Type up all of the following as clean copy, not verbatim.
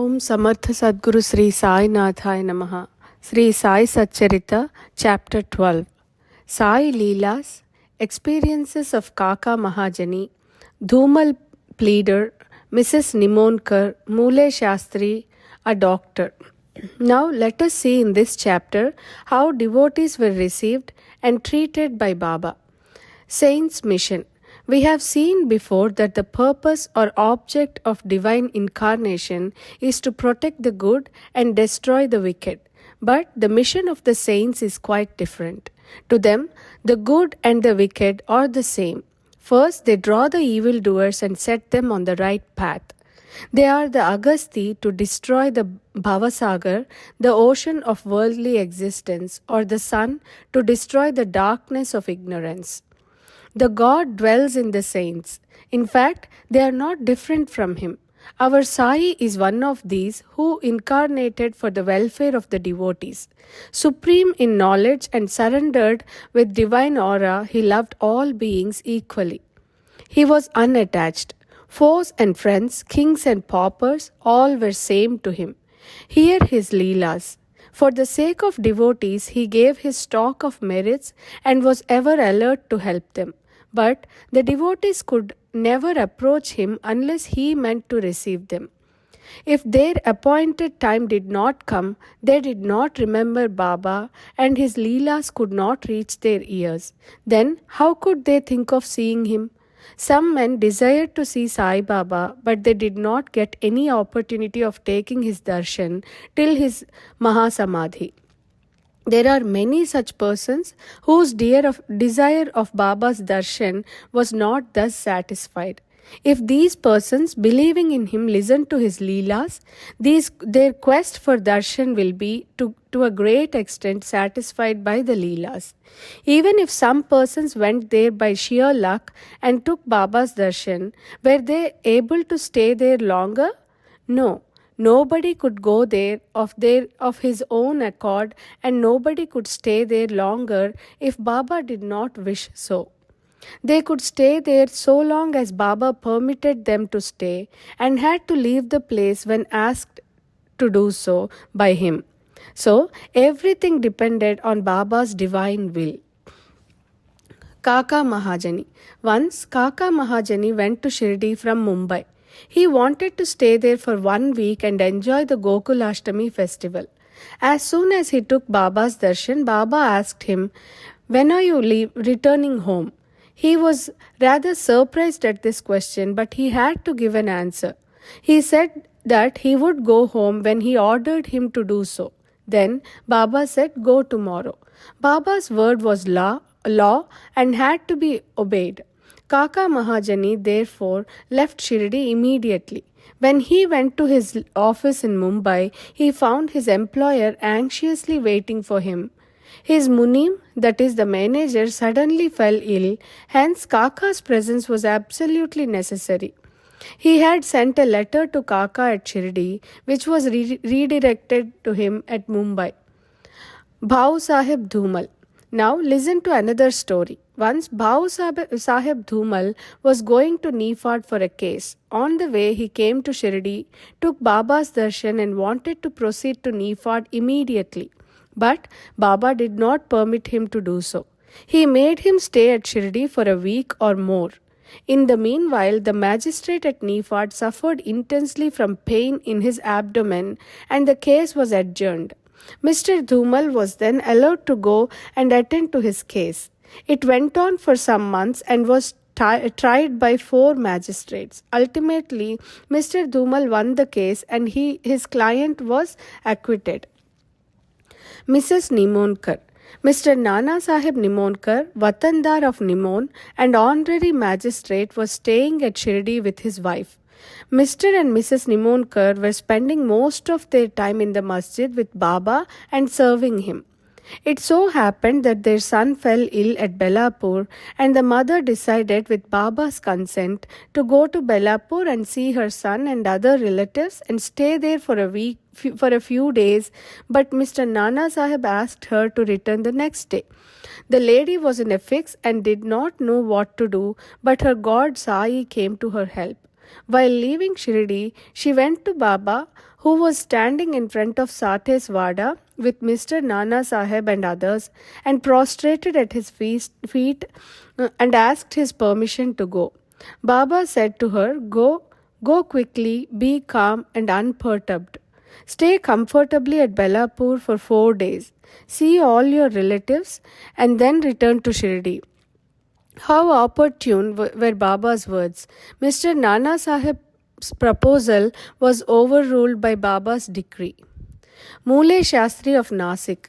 Om Samartha Sadguru Shri Sai Nathaya Namaha. Shri Sai Sachharitra, Chapter 12. Sai Leelas, Experiences of Kaka Mahajani, Dhumal Pleader, Mrs. Nimonkar, Mule Shastri, a doctor. Now let us see in this chapter how devotees were received and treated by Baba. Saints' Mission. We have seen before that the purpose or object of divine incarnation is to protect the good and destroy the wicked. But the mission of the saints is quite different. To them, the good and the wicked are the same. First, they draw the evildoers and set them on the right path. They are the Agasti to destroy the Bhavasagar, the ocean of worldly existence, or the sun to destroy the darkness of ignorance. The God dwells in the saints. In fact, they are not different from Him. Our Sai is one of these who incarnated for the welfare of the devotees. Supreme in knowledge and surrendered with divine aura, He loved all beings equally. He was unattached. Foes and friends, kings and paupers, all were same to Him. Hear His Leelas. For the sake of devotees, He gave His stock of merits and was ever alert to help them. But the devotees could never approach Him unless He meant to receive them. If their appointed time did not come, they did not remember Baba and His Leelas could not reach their ears. Then how could they think of seeing Him? Some men desired to see Sai Baba, but they did not get any opportunity of taking his darshan till his Mahasamadhi. There are many such persons whose desire of Baba's darshan was not thus satisfied. If these persons, believing in Him, listen to His Leelas, their quest for darshan will be to a great extent satisfied by the Leelas. Even if some persons went there by sheer luck and took Baba's darshan, were they able to stay there longer? No. Nobody could go there of his own accord, and nobody could stay there longer if Baba did not wish so. They could stay there so long as Baba permitted them to stay and had to leave the place when asked to do so by him. So, everything depended on Baba's divine will. Kaka Mahajani. Once, Kaka Mahajani went to Shirdi from Mumbai. He wanted to stay there for 1 week and enjoy the Gokulashtami festival. As soon as he took Baba's darshan, Baba asked him, "When are you returning home?" He was rather surprised at this question, but he had to give an answer. He said that he would go home when he ordered him to do so. Then Baba said, "Go tomorrow." Baba's word was law and had to be obeyed. Kaka Mahajani therefore left Shirdi immediately. When he went to his office in Mumbai, he found his employer anxiously waiting for him. His Munim, that is the manager, suddenly fell ill, hence Kaka's presence was absolutely necessary. He had sent a letter to Kaka at Shirdi, which was redirected to him at Mumbai. Bhau Sahib Dhumal. Now listen to another story. Once Bhau Sahib Dhumal was going to Nifad for a case. On the way he came to Shirdi, took Baba's darshan and wanted to proceed to Nifad immediately. But Baba did not permit him to do so. He made him stay at Shirdi for a week or more. In the meanwhile, the magistrate at Nifad suffered intensely from pain in his abdomen and the case was adjourned. Mr. Dhumal was then allowed to go and attend to his case. It went on for some months and was tried by 4 magistrates. Ultimately, Mr. Dhumal won the case and his client was acquitted. Mrs. Nimonkar. Mr. Nana Sahib Nimonkar, Watandar of Nimon and honorary magistrate, was staying at Shirdi with his wife. Mr. and Mrs. Nimonkar were spending most of their time in the masjid with Baba and serving him. It so happened that their son fell ill at Belapur and the mother decided with Baba's consent to go to Belapur and see her son and other relatives and stay there for a few days, but Mr. Nana Sahib asked her to return the next day. The lady was in a fix and did not know what to do, but her god Sai came to her help. While leaving Shirdi, she went to Baba, who was standing in front of Sate's Vada with Mr. Nana Sahib and others, and prostrated at his feet and asked his permission to go. Baba said to her, Go quickly, be calm and unperturbed. Stay comfortably at Belapur for 4 days. See all your relatives and then return to Shirdi. How opportune were Baba's words. Mr. Nana Sahib's proposal was overruled by Baba's decree. Mule Shastri of Nasik.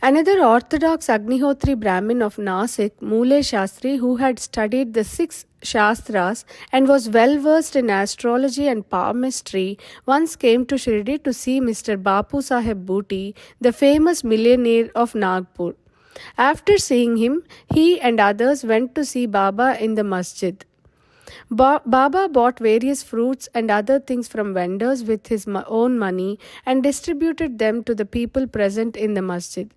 Another orthodox Agnihotri Brahmin of Nasik, Mule Shastri, who had studied the 6 Shastras and was well versed in astrology and palmistry, once came to Shirdi to see Mr. Bapu Sahib Bhuti, the famous millionaire of Nagpur. After seeing him, he and others went to see Baba in the masjid. Baba bought various fruits and other things from vendors with his own money and distributed them to the people present in the masjid.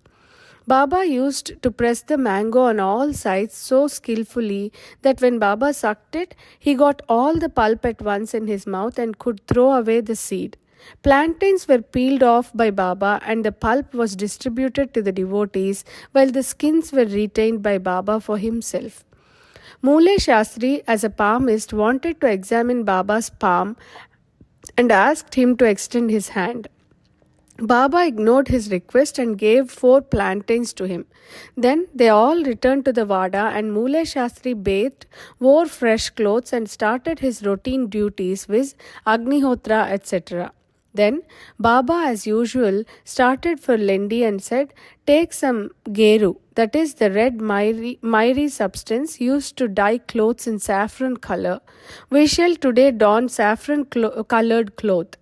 Baba used to press the mango on all sides so skillfully that when Baba sucked it, he got all the pulp at once in his mouth and could throw away the seed. Plantains were peeled off by Baba and the pulp was distributed to the devotees, while the skins were retained by Baba for himself. Mule Shastri, as a palmist, wanted to examine Baba's palm and asked him to extend his hand. Baba ignored his request and gave 4 plantains to him. Then they all returned to the Vada and Mule Shastri bathed, wore fresh clothes and started his routine duties with Agnihotra, etc. Then Baba, as usual, started for Lendi and said, Take some geru, that is the red miry substance used to dye clothes in saffron color. We shall today don saffron colored cloth.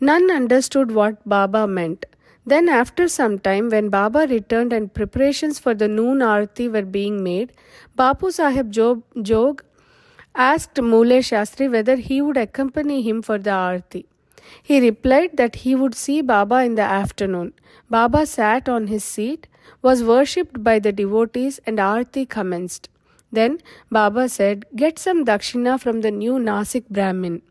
None understood what Baba meant. Then after some time, when Baba returned and preparations for the noon aarti were being made, Bapu Sahib Jog asked Mule Shastri whether he would accompany him for the aarti. He replied that he would see Baba in the afternoon. Baba sat on his seat, was worshipped by the devotees and aarti commenced. Then Baba said, Get some dakshina from the new Nasik Brahmin.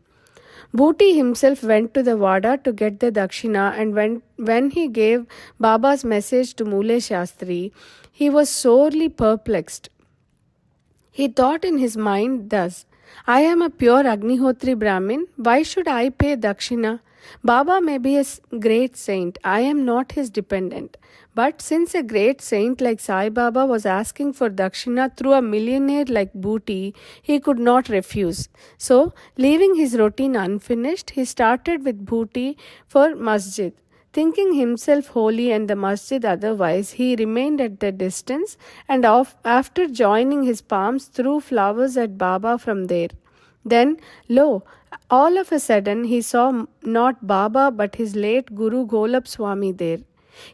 Bhuti himself went to the Vada to get the dakshina, and when he gave Baba's message to Mule Shastri, he was sorely perplexed. He thought in his mind thus, I am a pure Agnihotri Brahmin, why should I pay dakshina? Baba may be a great saint, I am not his dependent. But since a great saint like Sai Baba was asking for dakshina through a millionaire like Bhuti, he could not refuse. So, leaving his routine unfinished, he started with Bhuti for masjid. Thinking himself holy and the masjid otherwise, he remained at a distance and after joining his palms threw flowers at Baba from there. Then, lo, all of a sudden he saw not Baba but his late Guru Golab Swami there.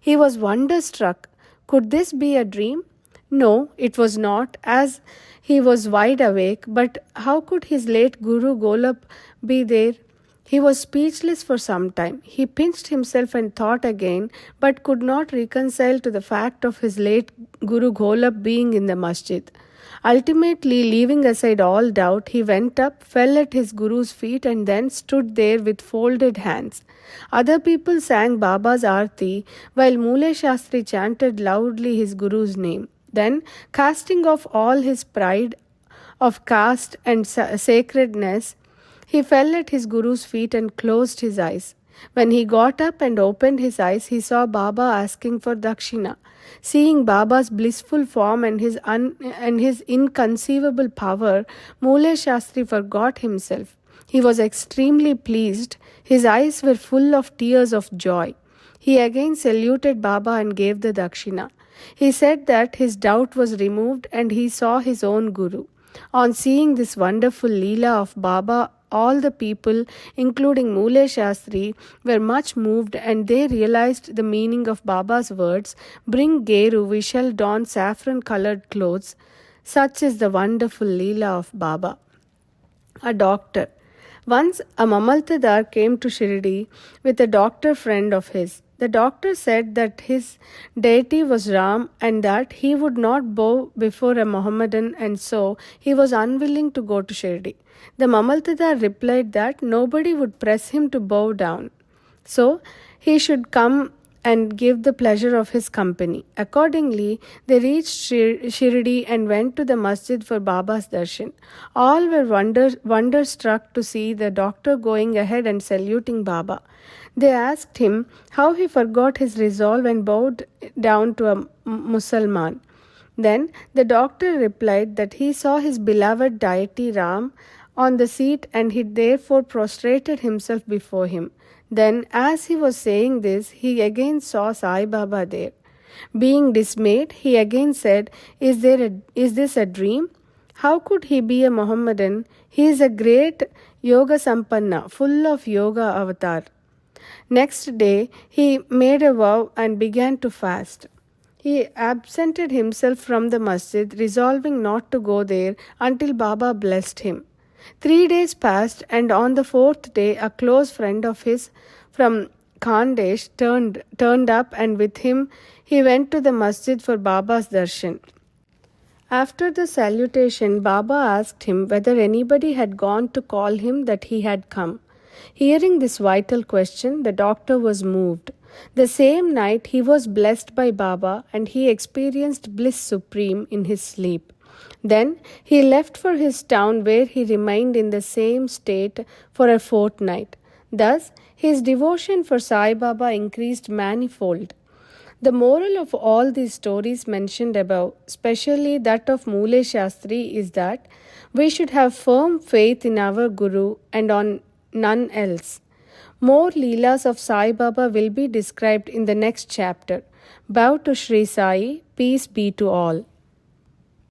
He was wonderstruck. Could this be a dream? No, it was not, as he was wide awake, but how could his late Guru Golab be there? He was speechless for some time. He pinched himself and thought again, but could not reconcile to the fact of his late Guru Golab being in the masjid. Ultimately, leaving aside all doubt, he went up, fell at his Guru's feet and then stood there with folded hands. Other people sang Baba's Aarti, while Mule Shastri chanted loudly his Guru's name. Then, casting off all his pride of caste and sacredness, he fell at his Guru's feet and closed his eyes. When he got up and opened his eyes, he saw Baba asking for dakshina. Seeing Baba's blissful form and his inconceivable power, Mule Shastri forgot himself. He was extremely pleased. His eyes were full of tears of joy. He again saluted Baba and gave the dakshina. He said that his doubt was removed and he saw his own Guru. On seeing this wonderful Leela of Baba, all the people, including Mule Shastri, were much moved and they realized the meaning of Baba's words, Bring Geru, we shall don saffron-colored clothes. Such is the wonderful Leela of Baba. A doctor. Once a Mamaltadar came to Shirdi with a doctor friend of his. The doctor said that his deity was Ram and that he would not bow before a Mohammedan, and so he was unwilling to go to Shirdi. The Mamaltadar replied that nobody would press him to bow down, so he should come and give the pleasure of his company. Accordingly, they reached Shirdi and went to the masjid for Baba's darshan. All were wonderstruck to see the doctor going ahead and saluting Baba. They asked him how he forgot his resolve and bowed down to a Musalman. Then the doctor replied that he saw his beloved deity Ram on the seat and he therefore prostrated himself before him. Then, as he was saying this, he again saw Sai Baba there. Being dismayed, he again said, Is this a dream? How could he be a Mohammedan? He is a great yoga sampanna, full of yoga avatar. Next day, he made a vow and began to fast. He absented himself from the masjid, resolving not to go there until Baba blessed him. 3 days passed, and on the 4th day, a close friend of his from Khandesh turned up, and with him he went to the masjid for Baba's darshan. After the salutation, Baba asked him whether anybody had gone to call him that he had come. Hearing this vital question, the doctor was moved. The same night, he was blessed by Baba, and he experienced bliss supreme in his sleep. Then he left for his town, where he remained in the same state for a fortnight. Thus, his devotion for Sai Baba increased manifold. The moral of all these stories mentioned above, especially that of Mule Shastri, is that we should have firm faith in our Guru and on none else. More Leelas of Sai Baba will be described in the next chapter. Bow to Shri Sai, peace be to all.